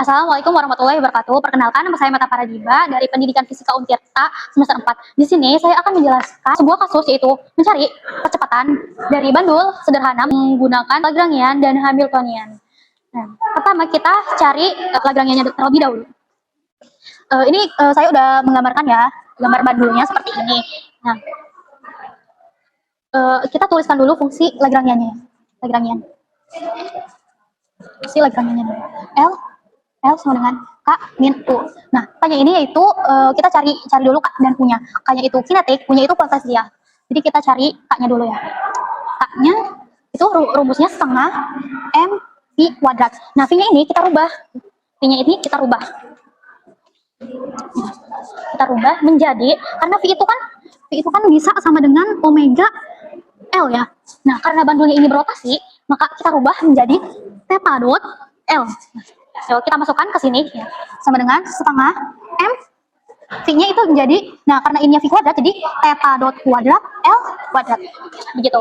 Assalamualaikum warahmatullahi wabarakatuh. Perkenalkan, nama saya Mata Paradiba dari Pendidikan Fisika Untirta semester 4. Di sini saya akan menjelaskan sebuah kasus, yaitu mencari percepatan dari bandul sederhana menggunakan Lagrangian dan Hamiltonian. Nah, pertama kita cari Lagrangiannya terlebih dahulu. Saya udah menggambarkan ya, gambar bandulnya seperti ini. Nah, kita tuliskan dulu fungsi Lagrangiannya. Fungsi Lagrangiannya dulu. L sama dengan K min U. Nah, K-nya ini yaitu kita cari dulu K dan U-nya. K-nya itu kinetik, U-nya itu potensial. Jadi kita cari K-nya dulu ya. K-nya itu rumusnya setengah M V kuadrat. Nah, V-nya ini kita rubah. V-nya ini kita rubah. Kita rubah menjadi, karena V itu kan bisa sama dengan omega L ya. Nah, karena bandulnya ini berotasi, maka kita rubah menjadi theta dot L. So, kita masukkan ke sini ya, sama dengan setengah M, V-nya itu menjadi, nah karena ininya V kuadrat, jadi theta dot kuadrat L kuadrat, begitu.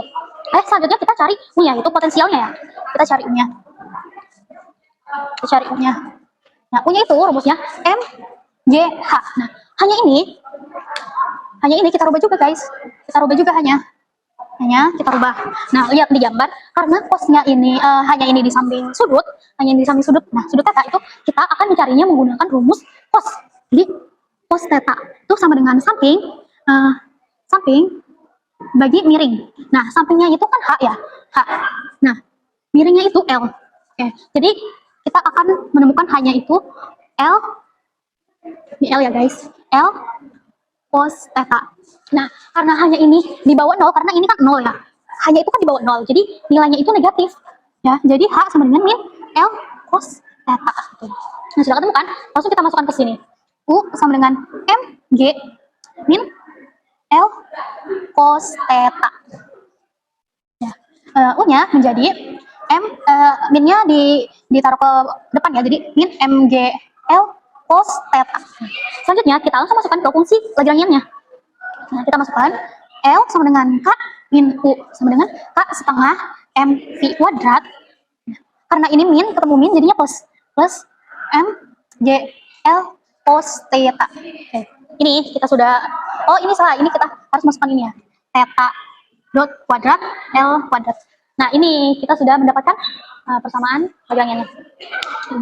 Selanjutnya kita cari U-nya, itu potensialnya ya. Kita cari U-nya. Nah, U-nya itu rumusnya M G H. Nah, hanya ini kita rubah juga guys. Kita rubah juga hanya kita rubah. Nah, lihat di gambar, karena cosnya ini hanya ini di samping sudut, nah sudut theta itu kita akan mencarinya menggunakan rumus cos. Jadi cos theta itu sama dengan samping bagi miring. Nah, sampingnya itu kan H ya, H. Nah, miringnya itu L. Oke, jadi kita akan menemukan hanya itu L, ini L ya guys, L cos theta. Nah, karena hanya ini di bawah 0, karena ini kan 0 ya. Hanya itu kan di bawah 0, jadi nilainya itu negatif. Ya, jadi H sama dengan min L cos theta. Nah, sudah ketemu kan? Langsung kita masukkan ke sini. U sama dengan M G min L cos theta. Ya, U-nya menjadi min-nya ditaruh ke depan ya, jadi min M G L cos theta. Selanjutnya kita langsung masukkan ke fungsi Lagrangiannya. Nah, kita masukkan L sama dengan K min U sama dengan K setengah M V kuadrat. Nah, karena ini min ketemu min jadinya plus M G L cos theta. Oke, ini kita sudah, oh ini salah, ini kita harus masukkan ini ya, theta dot kuadrat L kuadrat. Nah, ini kita sudah mendapatkan persamaan Lagrangiannya,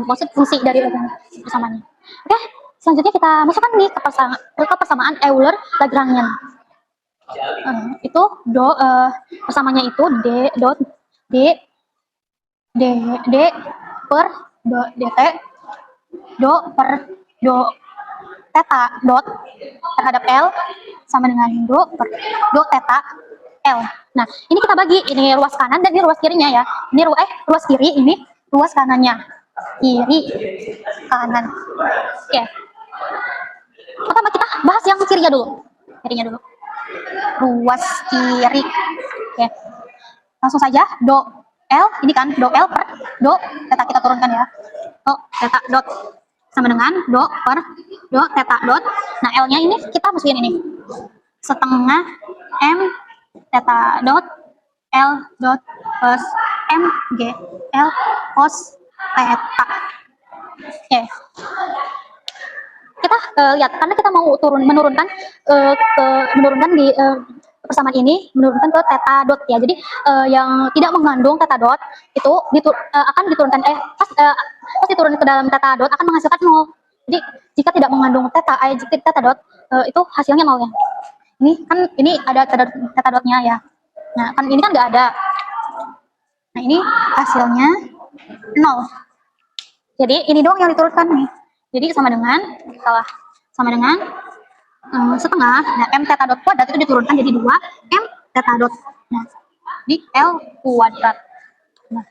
maksud fungsi dari persamaannya. Oke, selanjutnya kita masukkan nih ke persamaan Euler-Lagrangian. Itu persamaannya itu D dot D per dt per theta dot terhadap L sama dengan do theta L. Nah, ini kita bagi, ini ruas kanan dan ini ruas kirinya ya. Ini ruas kiri, ini ruas kanannya. Kiri kanan. Oke. Pertama kita bahas yang kirinya dulu. Ruas kiri. Oke. Langsung saja do L, ini kan do L per do theta kita turunkan ya. Do theta dot sama dengan do per do theta dot. Nah, L-nya ini kita masukin ini. Setengah M theta dot L dot plus M G L cos theta. Oke. Kita lihat, karena kita mau menurunkan di persamaan ini, menurunkan ke theta dot ya. Jadi yang tidak mengandung theta dot itu akan diturunkan pas diturunkan ke dalam theta dot akan menghasilkan 0. Jadi jika tidak mengandung theta dot itu hasilnya 0 ya. Ini ada theta dotnya ya. Nah, kan ini kan nggak ada. Nah, ini hasilnya 0. Jadi ini doang yang diturunkan nih. Jadi sama dengan setengah. Nah, M theta dot kuadrat itu diturunkan jadi 2 M theta dot. Nah, di L kuadrat. Nah,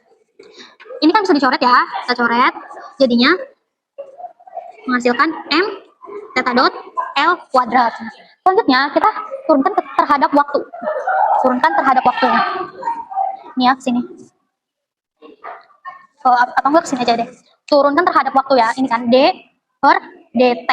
ini kan bisa dicoret ya. Kita coret. Jadinya menghasilkan M theta dot L kuadrat. Nah, selanjutnya kita turunkan terhadap waktu. Ini ya, kesini. Atau enggak kesini aja deh. Turunkan terhadap waktu ya. Ini kan D per dt.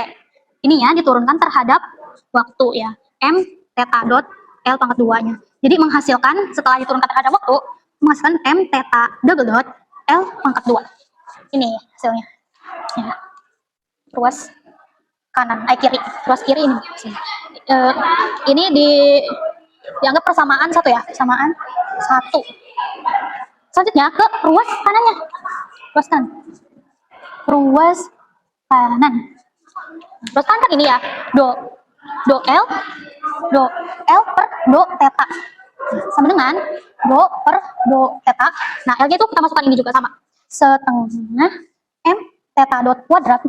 Ininya diturunkan terhadap waktu ya. M theta dot L pangkat 2-nya. Jadi menghasilkan, setelah diturunkan terhadap waktu, menghasilkan M theta double dot L pangkat 2. Ini hasilnya. Ya. Ruas kanan, kiri, ruas kiri ini. Ini dianggap persamaan satu ya, persamaan satu. Selanjutnya ke ruas kanannya, ruas kanan, ruas kanan. Ruas kanan kan ini ya, do L per do theta sama dengan do per do theta. Nah, L-nya itu kita masukkan ini juga sama, setengah M theta dot kuadrat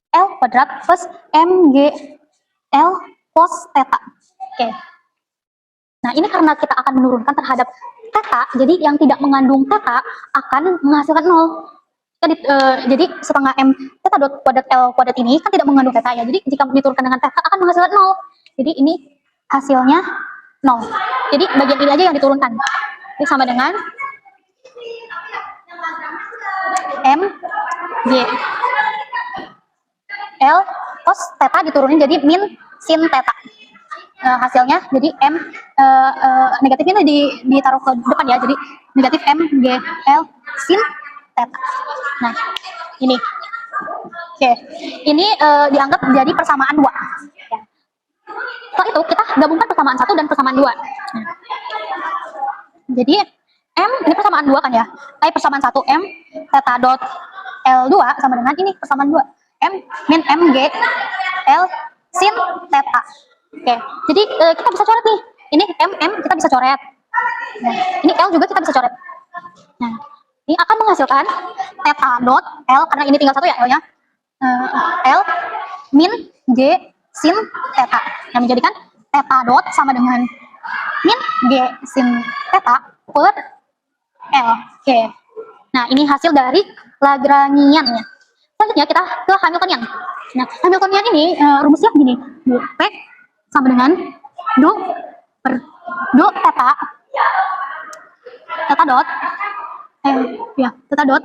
L kuadrat plus MG L cos theta. Oke. Nah, ini karena kita akan menurunkan terhadap theta, jadi yang tidak mengandung theta akan menghasilkan 0. Jadi setengah M theta dot kuadrat L kuadrat ini kan tidak mengandung theta ya, jadi jika diturunkan dengan theta akan menghasilkan 0. Jadi ini hasilnya 0. Jadi bagian ini aja yang diturunkan. Ini sama dengan M G L cos theta diturunin jadi min sin theta. Hasilnya jadi M negatifnya ditaruh ke depan ya, jadi negatif M G L sin theta. Nah, ini oke, ini dianggap jadi persamaan 2 ya. Setelah itu kita gabungkan persamaan 1 dan persamaan 2. Nah, jadi M ini persamaan 2 kan ya, persamaan 1 M theta dot L2 sama dengan ini persamaan 2 M min MG L sin theta. Oke, jadi kita bisa coret nih, ini M kita bisa coret, nah, ini L juga kita bisa coret. Nah, ini akan menghasilkan theta dot L, karena ini tinggal satu ya L nya, L min G sin theta, yang menjadikan theta dot sama dengan min G sin theta per L. Oke, nah ini hasil dari Lagrangian-nya. Selanjutnya kita ke Hamiltonian. Nah, Hamiltonian ini rumusnya begini, P sama dengan do per do theta dot theta dot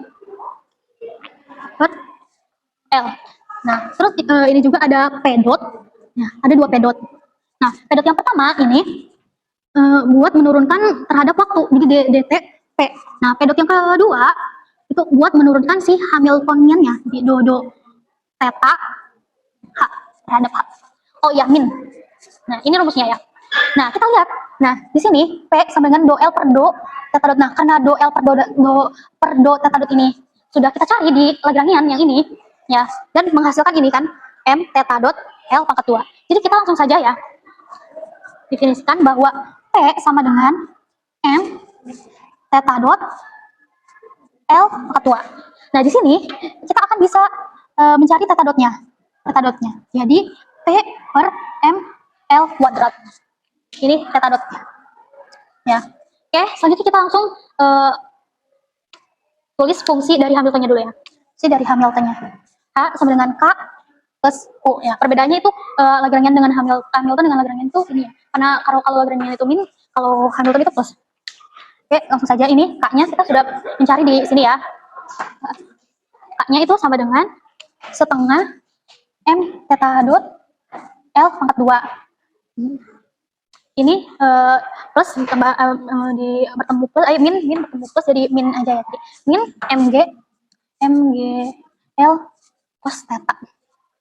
per L. Nah, terus ini juga ada P dot. Nah, ada 2 P dot. Nah, P dot yang pertama ini buat menurunkan terhadap waktu, jadi dt P. Nah, P dot yang kedua itu buat menurunkan si Hamiltoniannya di do theta H terhadap H. Oh ya, min. Nah, ini rumusnya ya. Nah, kita lihat. Nah, di sini P sama dengan do L per do theta dot. Nah, karena do L per do theta dot ini sudah kita cari di Lagrangian yang ini ya, dan menghasilkan ini kan M theta dot L pangkat 2. Jadi kita langsung saja ya definisikan bahwa P sama dengan M theta dot L pangkat 2. Nah, di sini kita akan bisa mencari theta dotnya. Jadi P per M L kuadrat. Ini theta dot. Ya. Oke, selanjutnya kita langsung tulis fungsi dari Hamiltonnya dulu ya. Fungsi dari Hamiltonnya. H sama dengan K plus U ya. Perbedaannya itu Lagrangian dengan Hamilton dengan Lagrangian itu ini ya. Karena kalau Lagrangian itu min, kalau Hamilton itu plus. Oke, langsung saja ini K-nya kita sudah mencari di sini ya. K-nya itu sama dengan setengah M theta dot L pangkat 2. Ini plus bertemu plus, min bertemu plus jadi min aja ya. Jadi min MG L cos theta.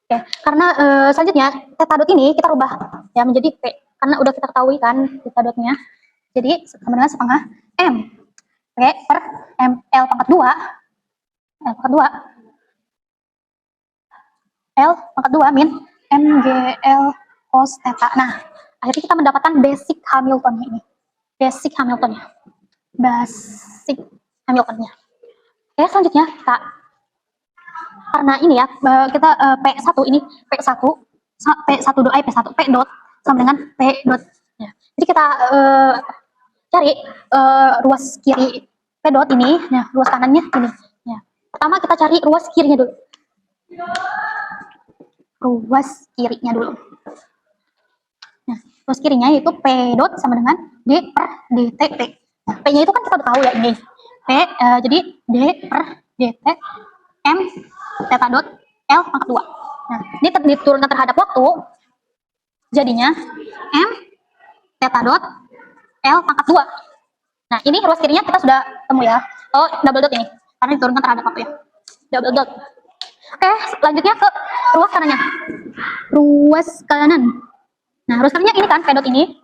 Oke, karena selanjutnya theta dot ini kita rubah ya menjadi P, karena udah kita ketahui kan theta dotnya. Jadi sama dengan setengah M P per M L pangkat 2 min MGL cos theta. Nah, akhirnya kita mendapatkan basic Hamiltonnya ini. Basic Hamiltonnya. Oke, selanjutnya kita, karena ini ya, kita P1 ini P1 P dot sama dengan P dot. Ya. Jadi kita cari ruas kiri P dot ini, nah ruas kanannya ini. Ya. Pertama kita cari ruas kirinya dulu. Nah, ruas kirinya yaitu P dot sama dengan D per DT P. Nah, P-nya itu kan kita udah tahu ya ini. P, jadi D per DT M theta dot L pangkat 2. Nah, ini diturunkan terhadap waktu. Jadinya M theta dot L pangkat 2. Nah, ini ruas kirinya kita sudah temu ya. Oh, double dot ini. Karena diturunkan terhadap waktu ya. Double dot. Oke, selanjutnya ke ruas kanannya. Ruas kanan. Nah, ruas kanannya ini kan P dot ini.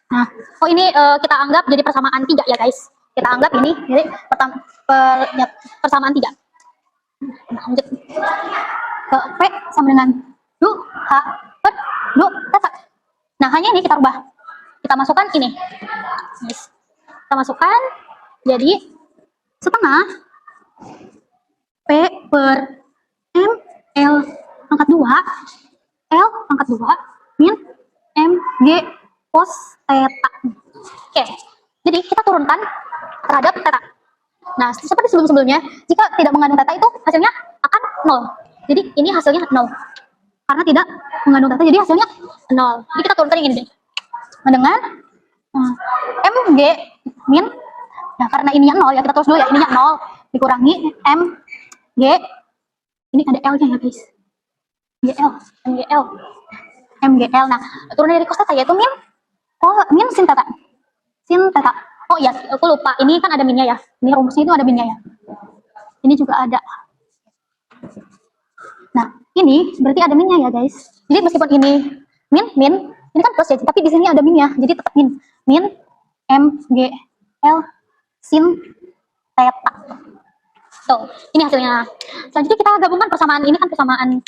Nah, oh ini kita anggap jadi persamaan 3 ya guys. Kita anggap ini jadi persamaan 3. Nah, lanjut ke P sama dengan du H per du theta. Nah, hanya ini kita rubah. Kita masukkan ini. Yes. Kita masukkan jadi setengah P per M L pangkat 2 L pangkat 2 min M G cos theta. Oke, jadi kita turunkan terhadap theta. Nah, seperti sebelum-sebelumnya, jika tidak mengandung theta itu hasilnya akan 0. Jadi ini hasilnya 0. Karena tidak mengandung theta, jadi hasilnya 0. Jadi kita turunkan yang ini deh. Dengan MG min, nah karena ininya 0 ya, kita tulis dulu ya, ininya 0 dikurangi MG, ini ada L-nya ya guys. MGL. Nah, turun dari cos theta yaitu min sin theta. Oh iya, aku lupa. Ini kan ada minnya ya. Ini rumusnya itu ada minnya ya. Ini juga ada. Nah, ini berarti ada minnya ya guys. Jadi meskipun ini min, ini kan plus ya, tapi di sini ada minnya. Jadi tetap min MGL sin theta. Tuh, ini hasilnya. Selanjutnya kita gabungkan persamaan ini kan persamaan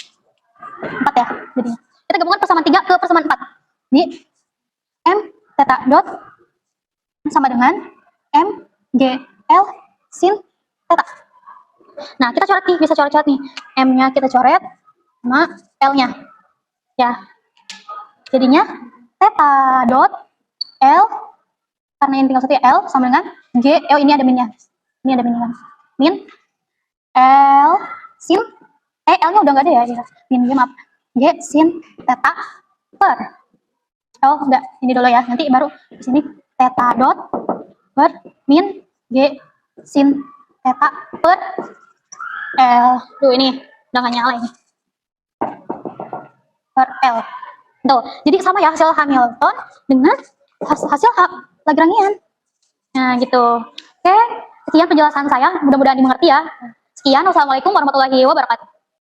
4 ya. Jadi kita gabungkan persamaan 3 ke persamaan 4. Jadi M theta dot sama dengan MGL sin theta. Nah, kita coret nih, bisa coret-coret nih. M-nya kita coret sama L-nya. Ya. Jadinya theta dot L, karena ini tinggal satu ya, L sama dengan G. Oh, ini ada minnya. Ini ada minnya. Min L sin L-nya udah nggak ada ya. Min G, maaf. G sin theta per. Oh, enggak. Ini dulu ya. Nanti baru di sini theta dot per min G sin theta per L. Tuh, ini udah nggak nyala ini. Per L. Tuh, jadi sama ya hasil Hamilton dengan hasil Lagrangian. Nah, gitu. Oke, sekian penjelasan saya. Mudah-mudahan dimengerti ya. Sekian, wassalamualaikum warahmatullahi wabarakatuh.